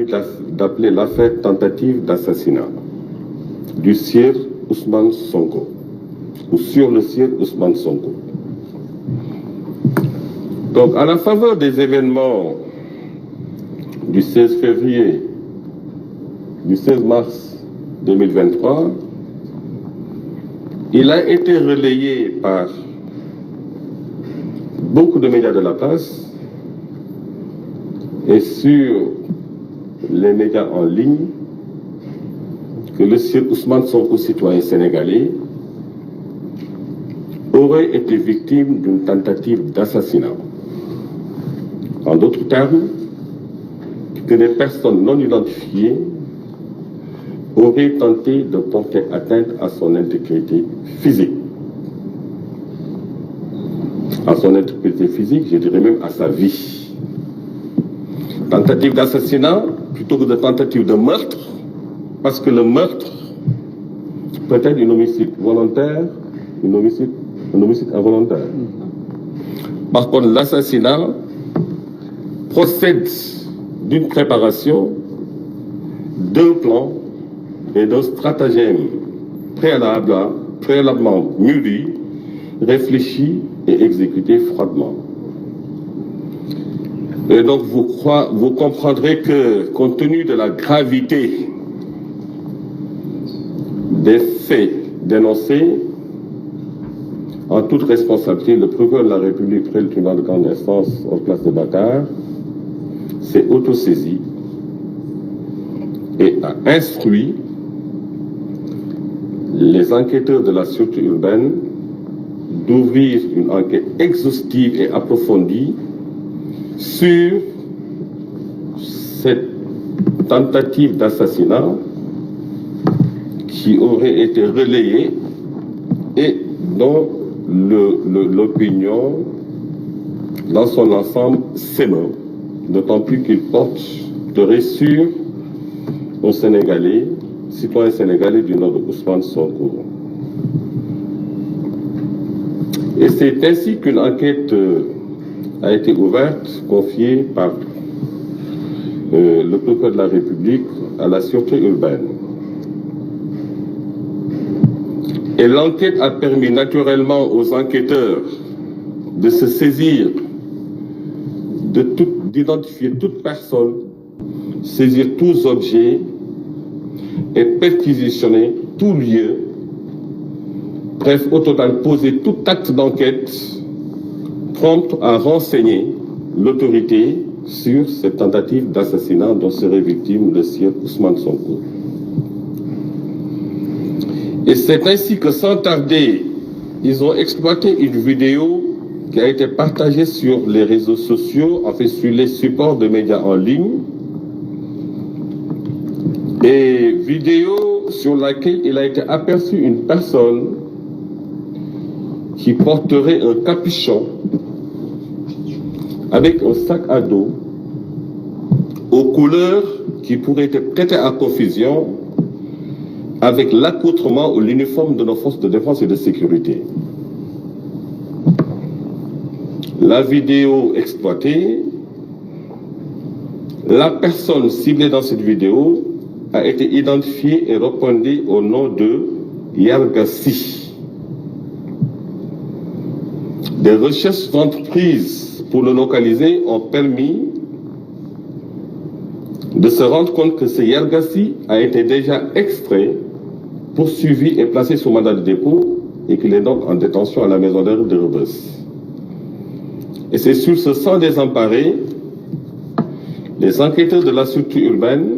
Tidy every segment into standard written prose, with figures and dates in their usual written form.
coutume d'appeler l'affaire tentative d'assassinat du sieur Ousmane Sonko, ou sur le sieur Ousmane Sonko. Donc, à la faveur des événements du 16 février, du 16 mars 2023, il a été relayé par beaucoup de médias de la presse et sur les médias en ligne que le sieur Ousmane Sonko, citoyen sénégalais, aurait été victime d'une tentative d'assassinat. En d'autres termes, que des personnes non identifiées auraient tenté de porter atteinte à son intégrité physique. À son intégrité physique, je dirais même à sa vie. Tentative d'assassinat plutôt que de tentative de meurtre, parce que le meurtre peut être un homicide volontaire, un homicide involontaire. Par contre, l'assassinat procède d'une préparation, d'un plan et d'un stratagème préalablement mûri, réfléchi et exécuté froidement. Et donc vous comprendrez que, compte tenu de la gravité des faits dénoncés, en toute responsabilité, le procureur de la République près le tribunal de grande instance en place de Dakar s'est autosaisi et a instruit les enquêteurs de la sûreté urbaine d'ouvrir une enquête exhaustive et approfondie sur cette tentative d'assassinat qui aurait été relayée et dont l'opinion dans son ensemble s'émeut, d'autant plus qu'il porterait sur aux Sénégalais, citoyens sénégalais du nom de Ousmane Sonko. Et c'est ainsi qu'une enquête a été ouverte, confiée par le procureur de la République à la sûreté urbaine. Et l'enquête a permis naturellement aux enquêteurs de se saisir, d'identifier toute personne, saisir tous objets et perquisitionner tout lieu. Bref, au total, poser tout acte d'enquête prompt à renseigner l'autorité sur cette tentative d'assassinat dont serait victime le sieur Ousmane Sonko. Et c'est ainsi que, sans tarder, ils ont exploité une vidéo qui a été partagée sur les réseaux sociaux, en fait sur les supports de médias en ligne, et vidéo sur laquelle il a été aperçu une personne qui porterait un capuchon avec un sac à dos aux couleurs qui pourraient être prêtées à confusion avec l'accoutrement ou l'uniforme de nos forces de défense et de sécurité. La vidéo exploitée, la personne ciblée dans cette vidéo a été identifiée et répondue au nom de Yargassi. Des recherches entreprises pour le localiser ont permis de se rendre compte que ce Yargassi a été déjà extrait, poursuivi et placé sous mandat de dépôt et qu'il est donc en détention à la maison d'arrêt de Rebeuss. Et c'est sur ce sang désemparé, les enquêteurs de la sûreté urbaine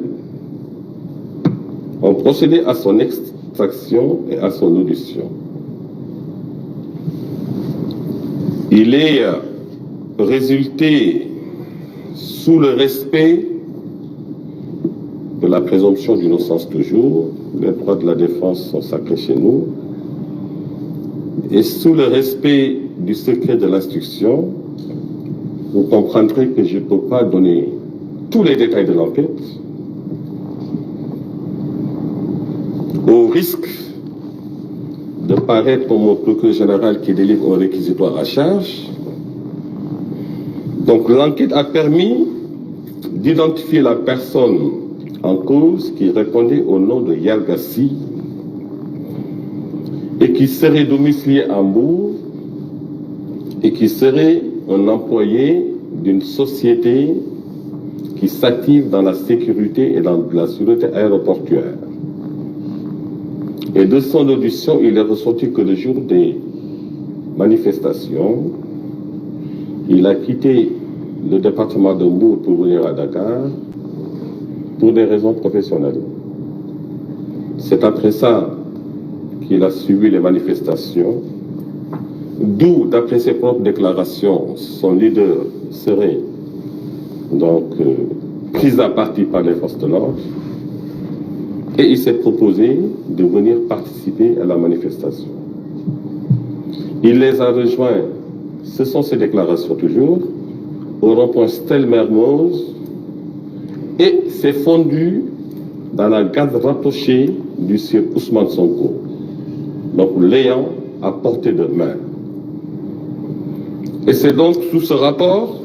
ont procédé à son extraction et à son audition. Il est résulté sous le respect de la présomption d'innocence toujours, les droits de la défense sont sacrés chez nous, et sous le respect du secret de l'instruction, vous comprendrez que je ne peux pas donner tous les détails de l'enquête, au risque de paraître comme un procureur général qui délivre un réquisitoire à charge. Donc l'enquête a permis d'identifier la personne en cause qui répondait au nom de Yalgassi et qui serait domicilié à Mbour et qui serait un employé d'une société qui s'active dans la sécurité et dans la sûreté aéroportuaire. Et de son audition, il est ressorti que le jour des manifestations, il a quitté le département de Mbour pour venir à Dakar pour des raisons professionnelles. C'est après ça qu'il a suivi les manifestations, d'où, d'après ses propres déclarations, son leader serait donc pris à partie par les forces de l'ordre, et il s'est proposé de venir participer à la manifestation. Il les a rejoints, ce sont ses déclarations toujours, au rond-point Stel-Mermoz, et s'est fondu dans la garde rapprochée du sieur Ousmane Sonko, donc l'ayant à portée de main. Et c'est donc sous ce rapport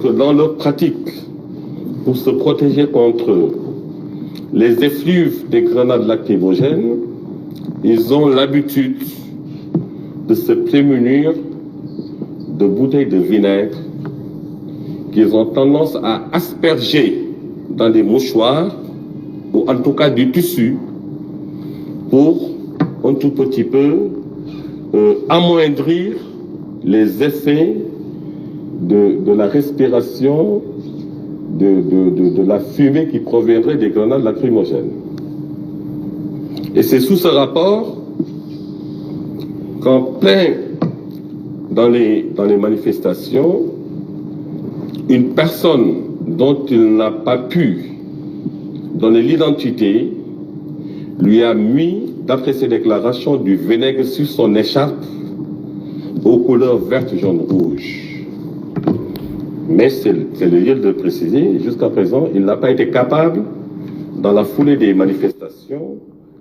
que dans leur pratique, pour se protéger contre les effluves des grenades lacrymogènes, ils ont l'habitude de se prémunir de bouteilles de vinaigre qu'ils ont tendance à asperger dans des mouchoirs ou en tout cas du tissu pour un tout petit peu amoindrir les effets de la respiration de la fumée qui proviendrait des grenades lacrymogènes. Et c'est sous ce rapport qu'en plein dans les manifestations, une personne dont il n'a pas pu donner l'identité lui a mis, d'après ses déclarations, du vinaigre sur son écharpe aux couleurs verte, jaune, rouge. Mais c'est le lieu de le préciser, jusqu'à présent, il n'a pas été capable, dans la foulée des manifestations,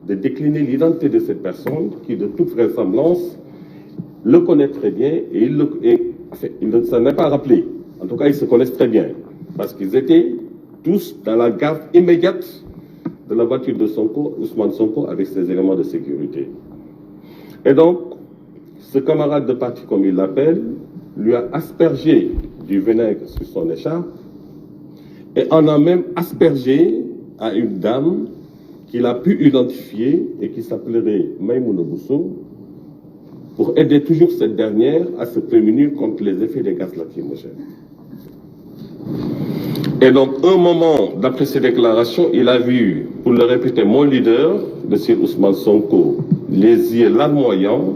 de décliner l'identité de cette personne qui, de toute vraisemblance, le connaît très bien et il ne s'en est pas rappelé. En tout cas, ils se connaissent très bien parce qu'ils étaient tous dans la garde immédiate de la voiture de Sonko, Ousmane Sonko, avec ses éléments de sécurité. Et donc, ce camarade de parti, comme il l'appelle, lui a aspergé du vinaigre sur son écharpe et en a même aspergé à une dame qu'il a pu identifier et qui s'appellerait Maïmouna Bousso, pour aider toujours cette dernière à se prémunir contre les effets des gaz lacrymogènes. Et donc, un moment, d'après ses déclarations, il a vu, pour le répéter, mon leader, M. Ousmane Sonko, les yeux larmoyants.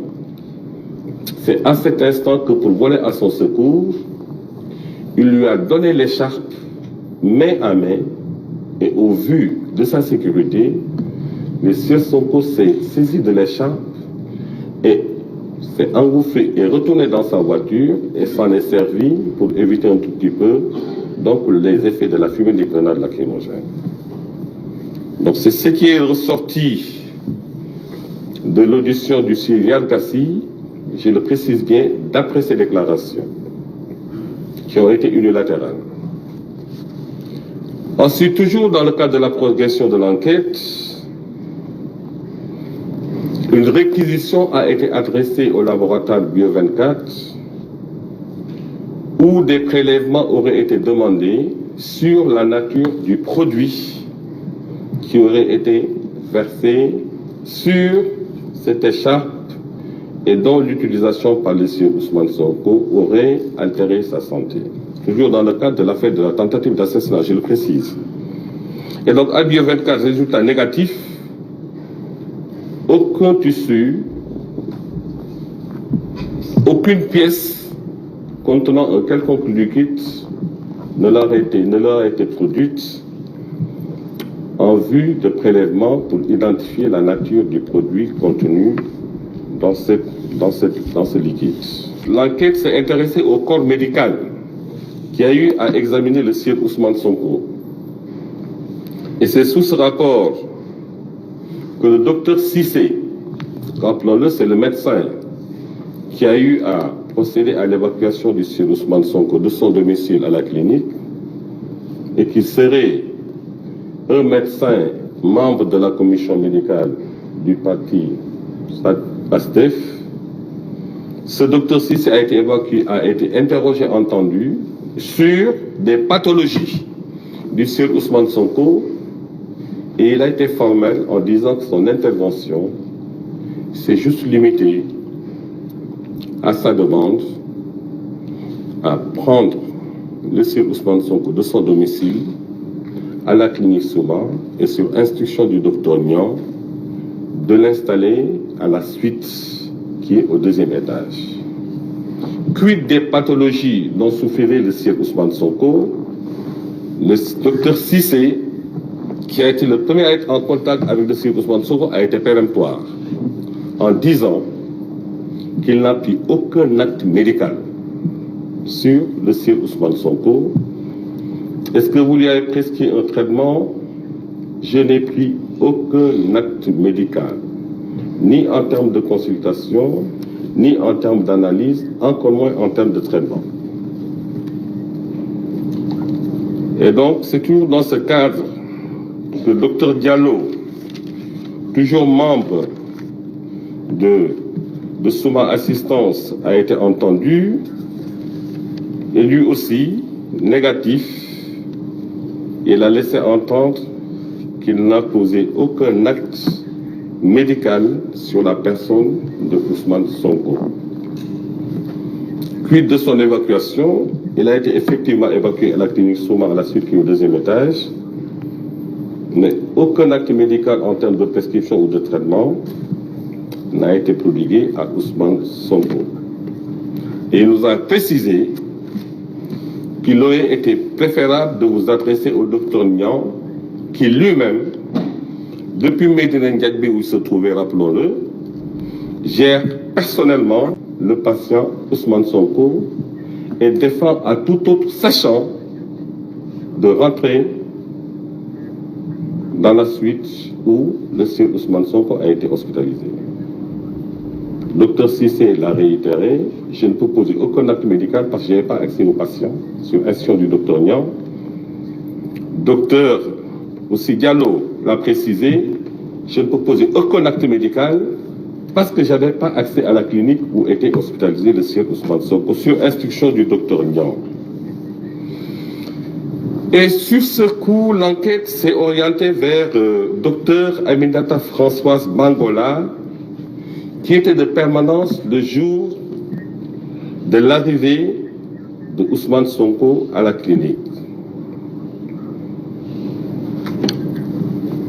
C'est à cet instant que, pour voler à son secours, il lui a donné l'écharpe main à main, et au vu de sa sécurité, M. Sonko s'est saisi de l'écharpe et s'est engouffré et retourné dans sa voiture et s'en est servi pour éviter un tout petit peu donc les effets de la fumée des grenades lacrymogènes. Donc c'est ce qui est ressorti de l'audition du sieur Yalgassi, je le précise bien, d'après ses déclarations, qui ont été unilatérales. Ensuite, toujours dans le cadre de la progression de l'enquête, une réquisition a été adressée au laboratoire Bio24 où des prélèvements auraient été demandés sur la nature du produit qui aurait été versé sur cette écharpe et dont l'utilisation par le sieur Ousmane Sonko aurait altéré sa santé. Toujours dans le cadre de l'affaire de la tentative d'assassinat, je le précise. Et donc, à Bio24, résultat négatif, aucun tissu, aucune pièce contenant un quelconque liquide ne leur a été produite en vue de prélèvement pour identifier la nature du produit contenu dans ce liquide. L'enquête s'est intéressée au corps médical qui a eu à examiner le sieur Ousmane Sonko. Et c'est sous ce rapport que le docteur Cissé, rappelons-le, c'est le médecin qui a eu à procéder à l'évacuation du sieur Ousmane Sonko de son domicile à la clinique, et qui serait un médecin membre de la commission médicale du parti PASTEF, ce docteur Cissé a été évacué, a été interrogé, entendu sur des pathologies du sieur Ousmane Sonko, et il a été formel en disant que son intervention s'est juste limitée à sa demande à prendre le sieur Ousmane Sonko de son domicile à la clinique Souma et sur instruction du docteur Niang de l'installer à la suite qui est au deuxième étage. Quid des pathologies dont souffrait le sieur Ousmane Sonko, le docteur Cissé, qui a été le premier à être en contact avec le sieur Ousmane Sonko, a été péremptoire en disant qu'il n'a pris aucun acte médical sur le sieur Ousmane Sonko. Est-ce que vous lui avez prescrit un traitement? Je n'ai pris aucun acte médical, ni en termes de consultation, ni en termes d'analyse, encore moins en termes de traitement. Et donc, c'est toujours dans ce cadre que le docteur Diallo, toujours membre de Souma Assistance, a été entendu, et lui aussi, négatif. Il a laissé entendre qu'il n'a posé aucun acte médical sur la personne de Ousmane Sonko. Quid de son évacuation? Il a été effectivement évacué à la clinique Souma à la suite qui est au deuxième étage, mais aucun acte médical en termes de prescription ou de traitement n'a été prodigué à Ousmane Sonko. Et il nous a précisé qu'il aurait été préférable de vous adresser au docteur Niang, qui lui-même, depuis Médina Ndiaye où il se trouvait, rappelons-le, gère personnellement le patient Ousmane Sonko et défend à tout autre sachant de rentrer dans la suite où le sieur Ousmane Sonko a été hospitalisé. Docteur Cissé l'a réitéré, je ne peux poser aucun acte médical parce que je n'ai pas accès aux patients, sur instruction du docteur Niang. Docteur aussi Diallo l'a précisé, je ne peux poser aucun acte médical parce que je n'avais pas accès à la clinique où était hospitalisé le sieur Ousmane Sonko, sur instruction du docteur Niang. Et sur ce coup, l'enquête s'est orientée vers docteur Aminata Françoise Bangola, qui était de permanence le jour de l'arrivée de Ousmane Sonko à la clinique.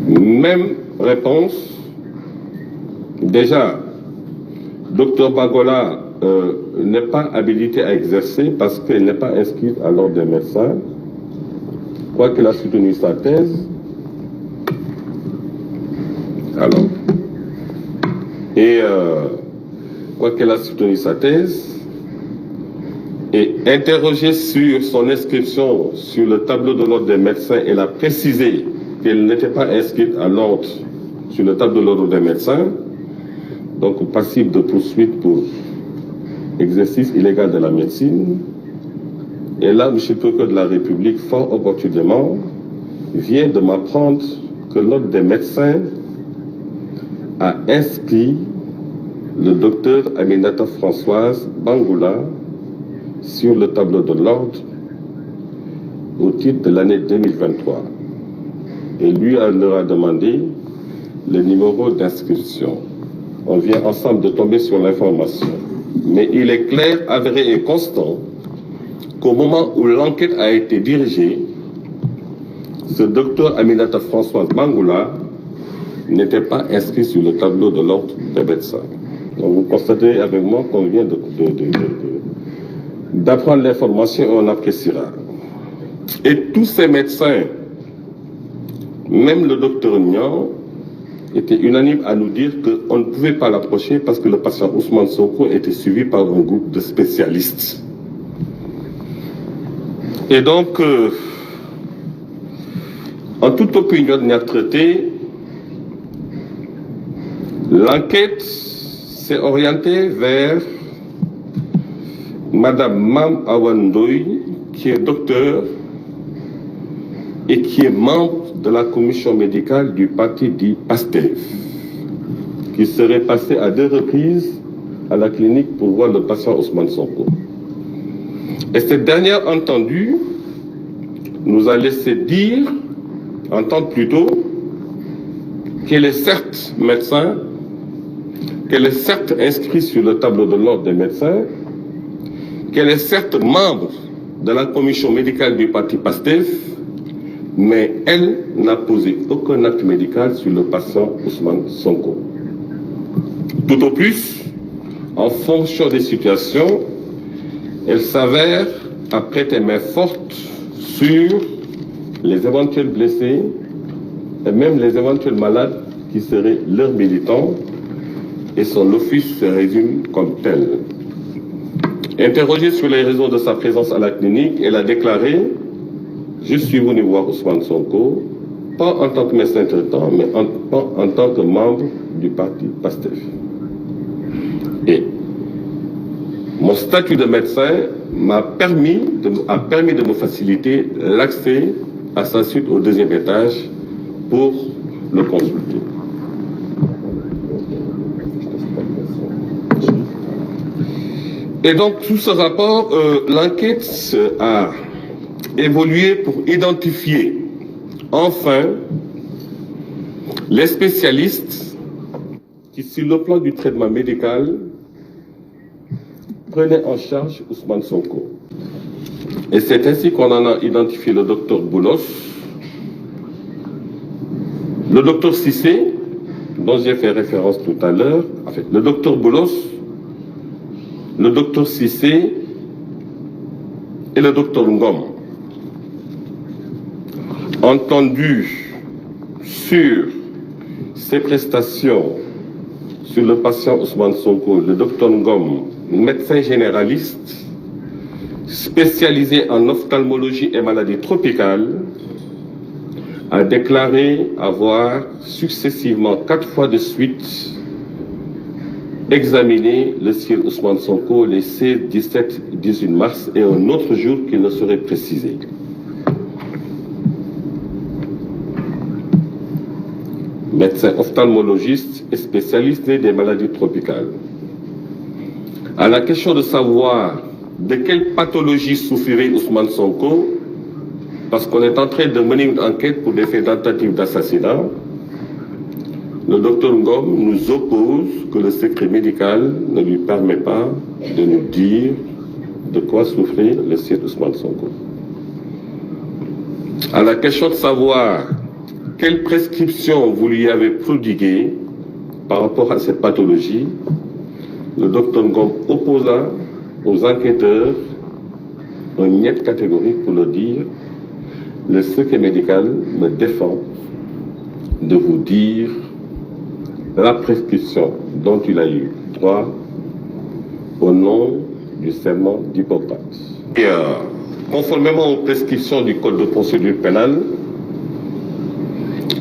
Même réponse. Déjà, docteur Bangola n'est pas habilité à exercer parce qu'elle n'est pas inscrite à l'ordre des médecins, quoiqu'elle a soutenu sa thèse. Alors, et quoiqu'elle a soutenu sa thèse, et interrogée sur son inscription sur le tableau de l'ordre des médecins, elle a précisé qu'elle n'était pas inscrite à l'ordre sur le tableau de l'ordre des médecins, donc passible de poursuite pour exercice illégal de la médecine. Et là, M. le procureur de la République, fort opportunément, vient de m'apprendre que l'ordre des médecins a inscrit le docteur Aminata Françoise Bangola sur le tableau de l'ordre au titre de l'année 2023. Et lui leur a demandé le numéro d'inscription. On vient ensemble de tomber sur l'information. Mais il est clair, avéré et constant qu'au moment où l'enquête a été dirigée, ce docteur Aminata Françoise Bangola n'était pas inscrit sur le tableau de l'ordre des médecins. Donc vous constatez avec moi qu'on vient d'apprendre l'information et on appréciera. Et tous ces médecins, même le docteur Niang, était unanime à nous dire qu'on ne pouvait pas l'approcher parce que le patient Ousmane Sonko était suivi par un groupe de spécialistes. Et donc, en toute opinion de notre traité, l'enquête s'est orientée vers Madame Mam Awandoy, qui est docteur et qui est membre de la commission médicale du parti dit PASTEF, qui serait passé à 2 reprises à la clinique pour voir le patient Ousmane Sonko. Et cette dernière entendue nous a laissé entendre plutôt, qu'elle est certes médecin, qu'elle est certes inscrite sur le tableau de l'ordre des médecins, qu'elle est certes membre de la commission médicale du parti PASTEF, mais elle n'a posé aucun acte médical sur le patient Ousmane Sonko. Tout au plus, en fonction des situations, elle s'avère à prêter main forte sur les éventuels blessés et même les éventuels malades qui seraient leurs militants, et son office se résume comme tel. Interrogée sur les raisons de sa présence à la clinique, elle a déclaré « Je suis venu voir Ousmane Sonko, pas en tant que médecin traitant, mais en tant que membre du parti PASTEF. » Et mon statut de médecin m'a permis de me faciliter l'accès à sa suite au 2e étage pour le consulter. Et donc, sous ce rapport, l'enquête a évolué pour identifier enfin les spécialistes qui, sur le plan du traitement médical, prenaient en charge Ousmane Sonko. Et c'est ainsi qu'on en a identifié le docteur Boulos, le docteur Cissé, dont j'ai fait référence tout à l'heure, en fait, le docteur Boulos, le docteur Cissé et le docteur Ngom. Entendu sur ses prestations sur le patient Ousmane Sonko, le docteur Ngom, médecin généraliste, spécialisé en ophtalmologie et maladies tropicales, a déclaré avoir successivement 4 fois de suite examiné le sieur Ousmane Sonko les 16, 17, 18 mars et un autre jour qu'il ne serait précisé. Médecin ophtalmologiste et spécialiste des maladies tropicales. À la question de savoir de quelle pathologie souffrirait Ousmane Sonko, parce qu'on est en train de mener une enquête pour des faits tentatives d'assassinat, le docteur Ngom nous oppose que le secret médical ne lui permet pas de nous dire de quoi souffrait le sieur Ousmane Sonko. À la question de savoir quelle prescription vous lui avez prodiguée par rapport à cette pathologie, le docteur Ngom opposa aux enquêteurs un niet catégorique pour leur dire le secret médical me défend de vous dire la prescription dont il a eu droit au nom du serment d'Hippocrate. Conformément aux prescriptions du Code de procédure pénale,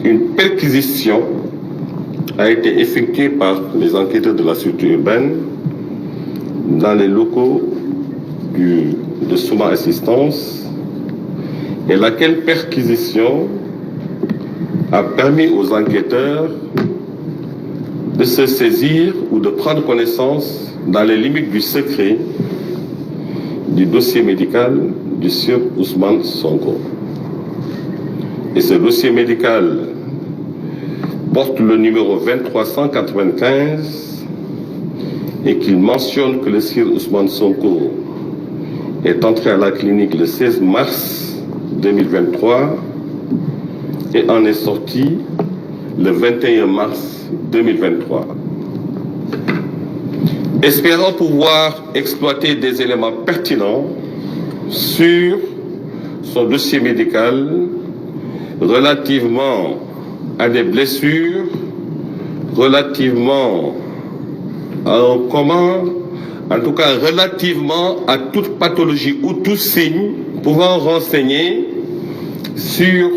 une perquisition a été effectuée par les enquêteurs de la sûreté urbaine dans les locaux de Souma Assistance, et laquelle perquisition a permis aux enquêteurs de se saisir ou de prendre connaissance, dans les limites du secret, du dossier médical du sieur Ousmane Sonko. Et ce dossier médical porte le numéro 2395 et qu'il mentionne que le sieur Ousmane Sonko est entré à la clinique le 16 mars 2023 et en est sorti le 21 mars 2023. Espérant pouvoir exploiter des éléments pertinents sur son dossier médical relativement à des blessures, relativement à un coma, en tout cas relativement à toute pathologie ou tout signe pouvant renseigner sur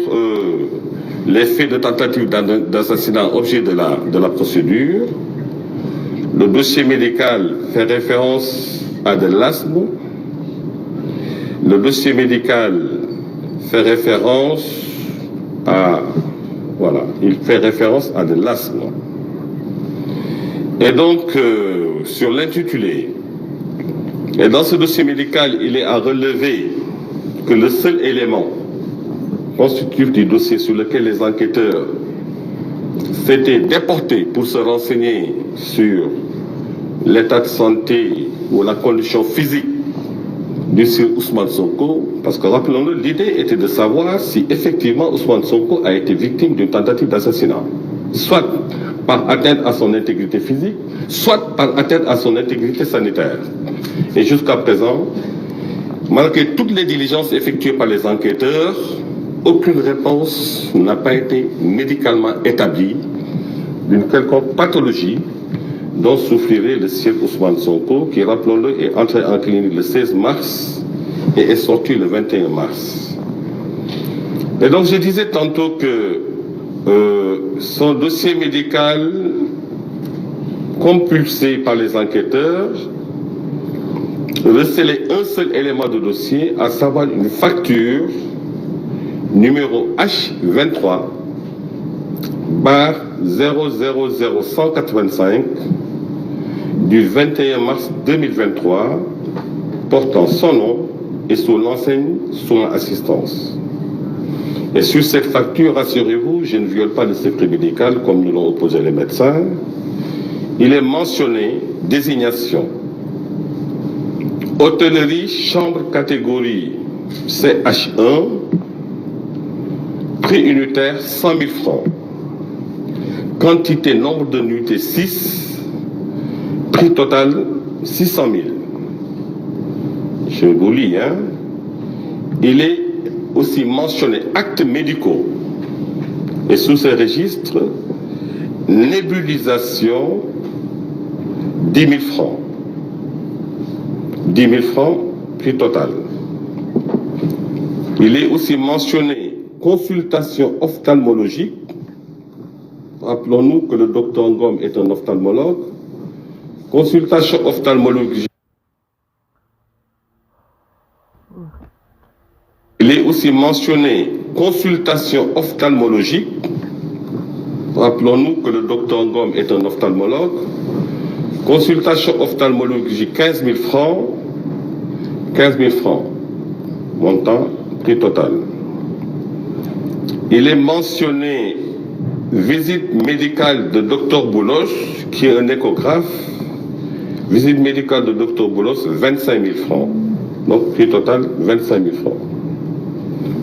les faits de tentative d'assassinat objet de la procédure. Le dossier médical fait référence à de l'asthme. Le dossier médical fait référence voilà, il fait référence à de l'asthme. Et donc, sur l'intitulé, et dans ce dossier médical, il est à relever que le seul élément constitutif du dossier sur lequel les enquêteurs s'étaient déportés pour se renseigner sur l'état de santé ou la condition physique du Sir Ousmane Sonko, parce que rappelons-le, l'idée était de savoir si effectivement Ousmane Sonko a été victime d'une tentative d'assassinat, soit par atteinte à son intégrité physique, soit par atteinte à son intégrité sanitaire. Et jusqu'à présent, malgré toutes les diligences effectuées par les enquêteurs, aucune réponse n'a pas été médicalement établie d'une quelconque pathologie dont souffrirait le Sir Ousmane Sonko, qui, rappelons-le, est entré en clinique le 16 mars et est sorti le 21 mars. Et donc je disais tantôt que son dossier médical, compulsé par les enquêteurs, recelait un seul élément de dossier, à savoir une facture numéro H23 0000185 du 21 mars 2023 portant son nom et son enseigne Soins Assistance. Et sur cette facture, rassurez-vous, je ne viole pas le secret médical comme nous l'ont opposé les médecins. Il est mentionné désignation hôtellerie chambre catégorie CH1, prix unitaire 100 000 francs, quantité nombre de nuitées 6, prix total 600 000. Je vous lis, hein. Il est aussi mentionné actes médicaux et sous ces registres, nébulisation 10 000 francs. 10 000 francs, prix total. Il est aussi mentionné consultation ophtalmologique. Rappelons-nous que le docteur Ngom est un ophtalmologue. Consultation ophtalmologique. Il est aussi mentionné consultation ophtalmologique. Rappelons-nous que le docteur Ngom est un ophtalmologue. Consultation ophtalmologique 15 000 francs. 15 000 francs. Montant, prix total. Il est mentionné visite médicale de Dr Bouloche, qui est un échographe. Visite médicale de Dr Bouloche, 25 000 francs. Donc, prix total, 25 000 francs.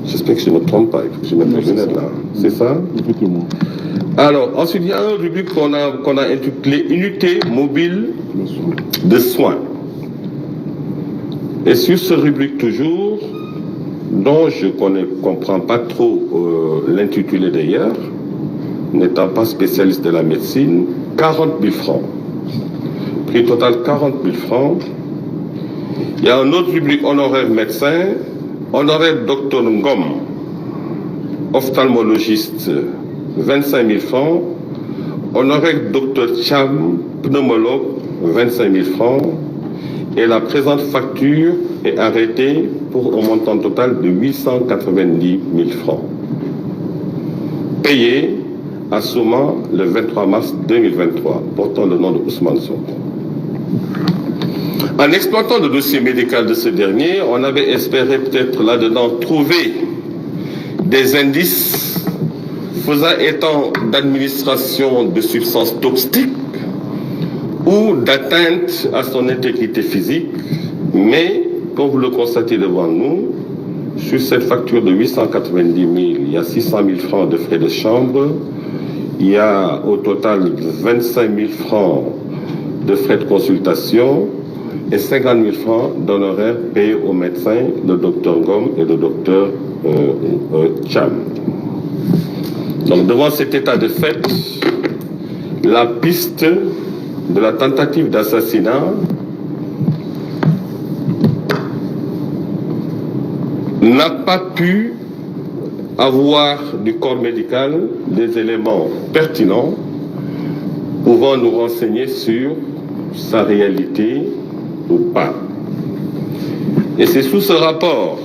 J'espère que je ne me trompe pas. Il faut que je mette mes lunettes là. C'est ça? Effectivement. Alors, ensuite, il y a un rubrique qu'on a intitulé Unité mobile de soins. Et sur ce rubrique toujours, dont je ne comprends pas trop l'intitulé d'ailleurs, n'étant pas spécialiste de la médecine, 40 000 francs. Prix total 40 000 francs. Il y a un autre rubrique honoraire médecin, honoraire docteur Ngom, ophtalmologiste, 25 000 francs. Honoraire docteur Cham, pneumologue, 25 000 francs. Et la présente facture est arrêtée pour un montant total de 890 000 francs. Payé à Souma le 23 mars 2023, portant le nom de Ousmane Sonko. En exploitant le dossier médical de ce dernier, on avait espéré peut-être là-dedans trouver des indices faisant état d'administration de substances toxiques ou d'atteinte à son intégrité physique, mais comme vous le constatez devant nous, sur cette facture de 890 000, il y a 600 000 francs de frais de chambre, il y a au total 25 000 francs de frais de consultation et 50 000 francs d'honoraires payés aux médecins, le docteur Ngom et le docteur Cham. Donc devant cet état de fait, la piste de la tentative d'assassinat n'a pas pu avoir du corps médical des éléments pertinents pouvant nous renseigner sur sa réalité ou pas. Et c'est sous ce rapport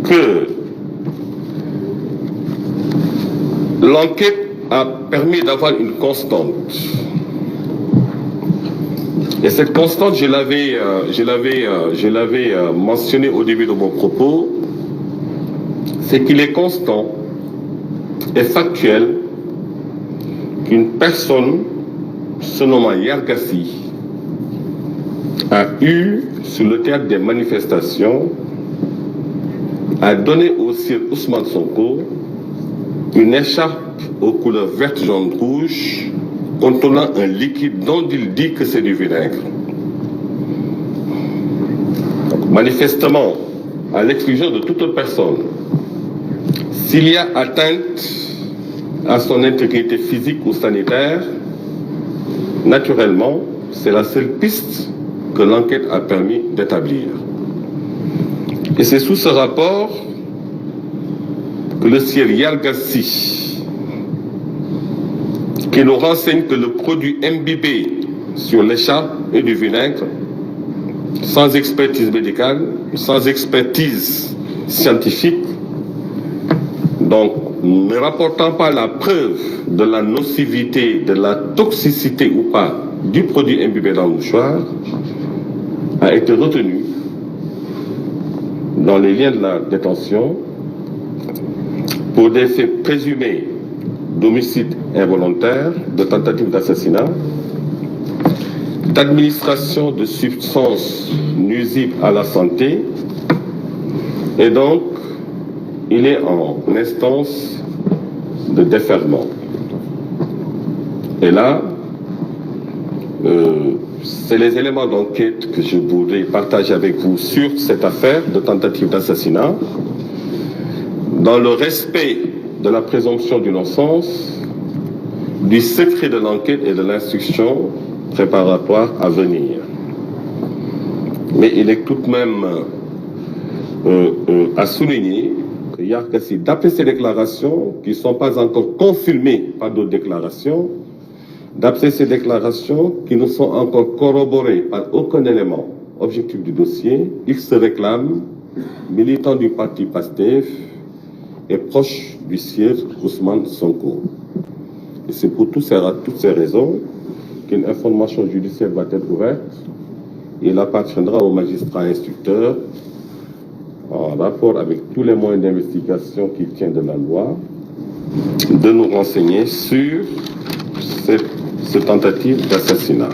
que L'enquête a permis d'avoir une constante. Et cette constante, je l'avais mentionné au début de mon propos, c'est qu'il est constant et factuel qu'une personne se nommant Yargassi a eu, sur le théâtre des manifestations, a donné au Sir Ousmane Sonko une écharpe aux couleurs verte, jaune, rouge, contenant un liquide dont il dit que c'est du vinaigre. Donc, manifestement, à l'exclusion de toute personne, s'il y a atteinte à son intégrité physique ou sanitaire, naturellement, c'est la seule piste que l'enquête a permis d'établir. Et c'est sous ce rapport que le sieur Yargassi, qui nous renseigne que le produit imbibé sur l'écharpe est du vinaigre, sans expertise médicale, sans expertise scientifique, donc ne rapportant pas la preuve de la nocivité, de la toxicité ou pas du produit imbibé dans le mouchoir, a été retenu dans les liens de la détention pour des faits présumés d'homicide involontaire, de tentative d'assassinat, d'administration de substances nuisibles à la santé, et donc il est en instance de déferment. Et là, c'est les éléments d'enquête que je voudrais partager avec vous sur cette affaire de tentative d'assassinat, dans le respect de la présomption d'innocence, du secret de l'enquête et de l'instruction préparatoire à venir. Mais il est tout de même à souligner que Yargassi, d'après ces déclarations, qui ne sont pas encore confirmées par d'autres déclarations, d'après ces déclarations qui ne sont encore corroborées par aucun élément objectif du dossier, il se réclame militant du parti PASTEF et proche du sieur Ousmane Sonko. Et c'est pour toutes ces raisons qu'une information judiciaire va être ouverte. Il appartiendra au magistrat instructeur, en rapport avec tous les moyens d'investigation qui tiennent de la loi, de nous renseigner sur cette tentative d'assassinat.